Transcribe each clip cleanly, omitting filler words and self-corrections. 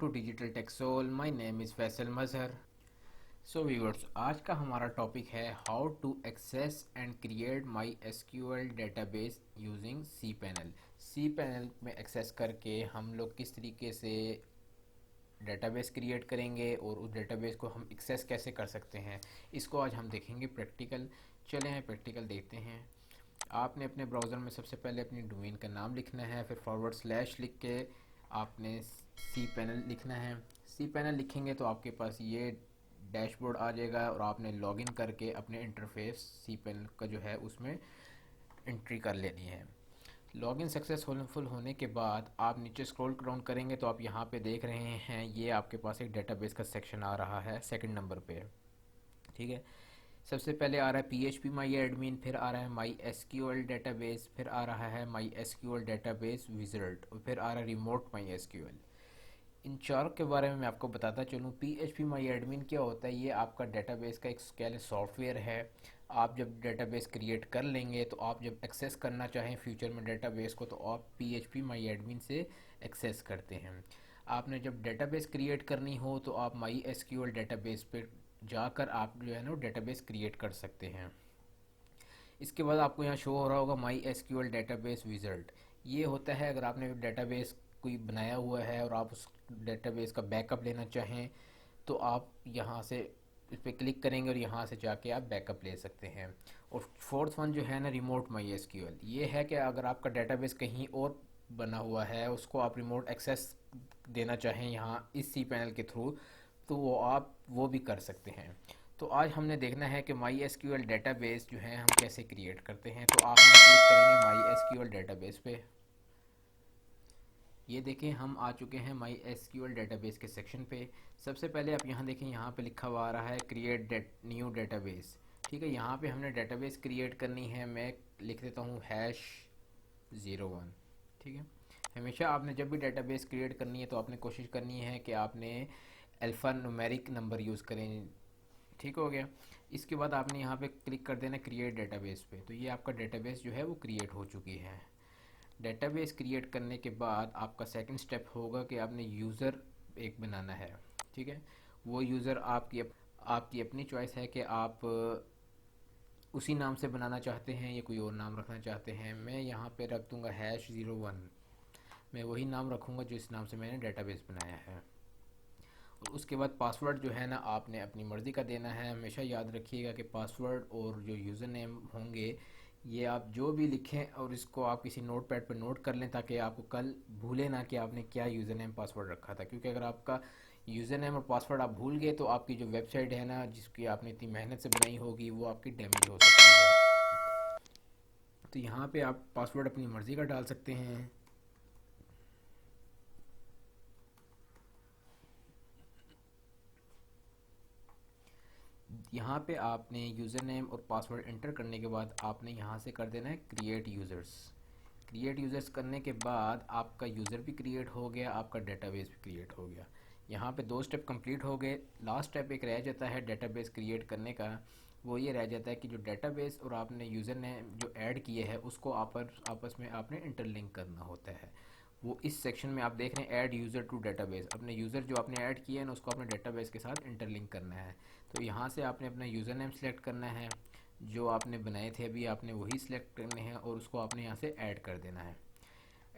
To digital tech soul. My name is Faisal Mazhar. So viewers, आज का हमारा टॉपिक है how to access and create MySQL database using cPanel. CPanel में access करके हम लोग किस तरीके से डेटाबेस क्रिएट करेंगे और उस डेटाबेस को हम एक्सेस कैसे कर सकते हैं, इसको आज हम देखेंगे प्रैक्टिकल। चले हैं प्रैक्टिकल देखते हैं। आपने अपने ब्राउज़र में सबसे पहले अपनी डोमेन का नाम लिखना है, फिर फॉरवर्ड स्लैश लिख के आपने सी पैनल लिखना है। सी पैनल लिखेंगे तो आपके पास ये डैशबोर्ड आ जाएगा और आपने लॉगिन करके अपने इंटरफेस सी पैनल का जो है उसमें एंट्री कर लेनी है। लॉगिन सक्सेसफुल होने के बाद आप नीचे स्क्रॉल डाउन करेंगे तो आप यहाँ पे देख रहे हैं ये आपके पास एक डेटाबेस का सेक्शन आ रहा है सेकंड नंबर पे। ठीक है, सबसे पहले आ रहा है P H P my admin, फिर आ रहा है my S Q L database, फिर आ रहा है my S Q L database wizard और फिर आ रहा है remote my S Q L. इन चारों के बारे में मैं आपको बताता चलूँ। P H P my admin क्या होता है, ये आपका डेटाबेस का एक स्केल सॉफ्टवेयर है। आप जब डेटाबेस क्रिएट कर लेंगे तो आप जब एक्सेस करना चाहें फ्यूचर में डेटाबेस को तो आप P H P my admin से एक्सेस करते हैं। आपने जब डेटाबेस क्रिएट करनी हो तो आप माई एस क्यू एल डेटाबेस पे जाकर आप जो है ना डेटाबेस क्रिएट कर सकते हैं। इसके बाद आपको यहाँ शो हो रहा होगा my S Q L database wizard. ये होता है अगर आपने डेटाबेस कोई बनाया हुआ है और आप उस डेटाबेस का बैकअप लेना चाहें तो आप यहाँ से इस पर क्लिक करेंगे और यहाँ से जाके आप बैकअप ले सकते हैं। और फोर्थ वन जो है ना remote my S Q L, ये है कि अगर आपका डेटाबेस कहीं और बना हुआ है उसको आप रिमोट एक्सेस देना चाहें यहाँ इस सी पैनल के थ्रू तो वो आप वो भी कर सकते हैं। तो आज हमने देखना है कि माई एस क्यू एल डेटाबेस जो है हम कैसे क्रिएट करते हैं। तो आप हम क्लिक करेंगे माई एस क्यू एल डेटाबेस पे। ये देखें हम आ चुके हैं माई एस क्यू एल डेटाबेस के सेक्शन पे। सबसे पहले आप यहाँ देखें, यहाँ पे लिखा हुआ आ रहा है क्रिएट न्यू डेटाबेस। ठीक है, यहाँ पे हमने डेटाबेस क्रिएट करनी है। मैं लिख देता हूँ #01। ठीक है, हमेशा आपने जब भी डेटाबेस क्रिएट करनी है तो आपने कोशिश करनी है कि आपने अल्फ़ा न्यूमेरिक नंबर यूज़ करें। ठीक हो गया। इसके बाद आपने यहाँ पे क्लिक कर देना क्रिएट डेटाबेस पे। तो ये आपका डेटाबेस जो है वो क्रिएट हो चुकी है। डेटाबेस क्रिएट करने के बाद आपका सेकंड स्टेप होगा कि आपने यूज़र एक बनाना है। ठीक है, वो यूज़र आपकी अपनी चॉइस है कि आप उसी नाम से बनाना चाहते हैं या कोई और नाम रखना चाहते हैं। मैं यहाँ पे रख दूँगा #01। मैं वही नाम रखूँगा जो इस नाम से मैंने डेटाबेस बनाया है। और उसके बाद पासवर्ड जो है ना आपने अपनी मर्ज़ी का देना है। हमेशा याद रखिएगा कि पासवर्ड और जो यूज़र नेम होंगे ये आप जो भी लिखें और इसको आप किसी नोट पैड पर नोट कर लें ताकि आपको कल भूले ना कि आपने क्या यूज़र नेम पासवर्ड रखा था। क्योंकि अगर आपका यूज़र नेम और पासवर्ड आप भूल गए तो आपकी जो वेबसाइट है ना जिसकी आपने इतनी मेहनत से बनाई होगी वो आपकी डैमेज हो सकती है। तो यहाँ पे आप पासवर्ड अपनी मर्ज़ी का डाल सकते हैं। यहाँ पे आपने यूज़र नेम और पासवर्ड इंटर करने के बाद आपने यहाँ से कर देना है क्रिएट यूज़र्स। क्रिएट यूज़र्स करने के बाद आपका यूज़र भी क्रिएट हो गया, आपका डेटाबेस भी क्रिएट हो गया। यहाँ पे 2 स्टेप कंप्लीट हो गए। लास्ट स्टेप एक रह जाता है डेटाबेस क्रिएट करने का। वो ये रह जाता है कि जो डेटाबेस और आपने यूज़र नेम जो ऐड किए हैं उसको आपस में आपने इंटरलिंक करना होता है। वो इस सेक्शन में आप देख रहे हैं ऐड यूज़र टू डेटाबेस। अपने यूज़र जो आपने ऐड किए हैं ना उसको अपने डेटाबेस के साथ इंटरलिंक करना है। तो यहाँ से आपने अपना यूज़र नेम सेलेक्ट करना है, जो आपने बनाए थे अभी आपने वही सिलेक्ट करने हैं और उसको आपने यहाँ से ऐड कर देना है।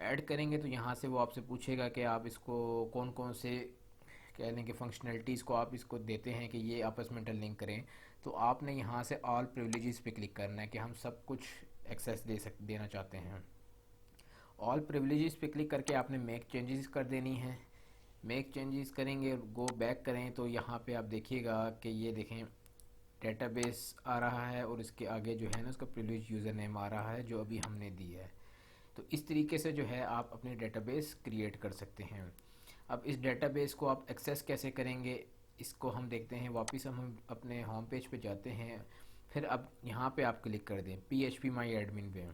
ऐड करेंगे तो यहाँ से वो आपसे पूछेगा कि आप इसको कौन कौन से कह लें कि फंक्शनलिटीज़ को आप इसको देते हैं कि ये आपस में इंटरलिंक करें। तो आपने यहाँ से ऑल प्रिविलेजेस पे क्लिक करना है कि हम सब कुछ एक्सेस देना चाहते हैं। ऑल प्रिविलेजेस पे क्लिक करके आपने मेक चेंजेस कर देनी है। मेक चेंजेस करेंगे, गो बैक करें तो यहाँ पे आप देखिएगा कि ये देखें डेटाबेस आ रहा है और इसके आगे जो है ना उसका प्रिविलेज यूज़र नेम आ रहा है जो अभी हमने दी है। तो इस तरीके से जो है आप अपने डेटाबेस क्रिएट कर सकते हैं। अब इस डेटाबेस को आप एक्सेस कैसे करेंगे इसको हम देखते हैं। वापस हम अपने होम पेज पे जाते हैं। फिर अब यहाँ पे आप क्लिक कर दें P H P my admin पे।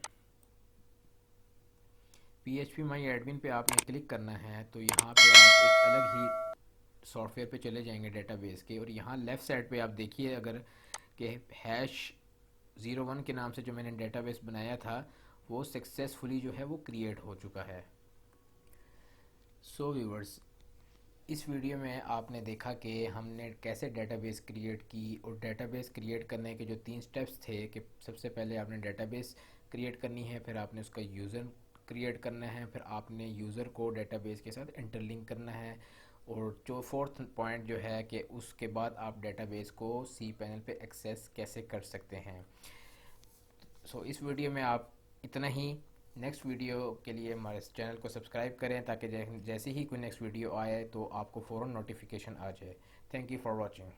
P H P my admin पे आपने क्लिक करना है तो यहाँ पे आप एक अलग ही सॉफ्टवेयर पे चले जाएंगे डेटाबेस के। और यहाँ लेफ़्ट साइड पे आप देखिए अगर कि #01 के नाम से जो मैंने डेटाबेस बनाया था वो सक्सेसफुली जो है वो क्रिएट हो चुका है। सो व्यूवर्स, इस वीडियो में आपने देखा कि हमने कैसे डेटाबेस क्रिएट की, और डेटाबेस क्रिएट करने के जो 3 स्टेप्स थे कि सबसे पहले आपने डेटाबेस क्रिएट करनी है, फिर आपने उसका यूज़र क्रिएट करना है, फिर आपने यूज़र को डेटाबेस के साथ इंटरलिंक करना है, और जो फोर्थ पॉइंट जो है कि उसके बाद आप डेटाबेस को सी पैनल पे एक्सेस कैसे कर सकते हैं। इस वीडियो में आप इतना ही। नेक्स्ट वीडियो के लिए हमारे चैनल को सब्सक्राइब करें ताकि जैसे ही कोई नेक्स्ट वीडियो आए तो आपको फ़ौरन नोटिफिकेशन आ जाए। Thank you for watching.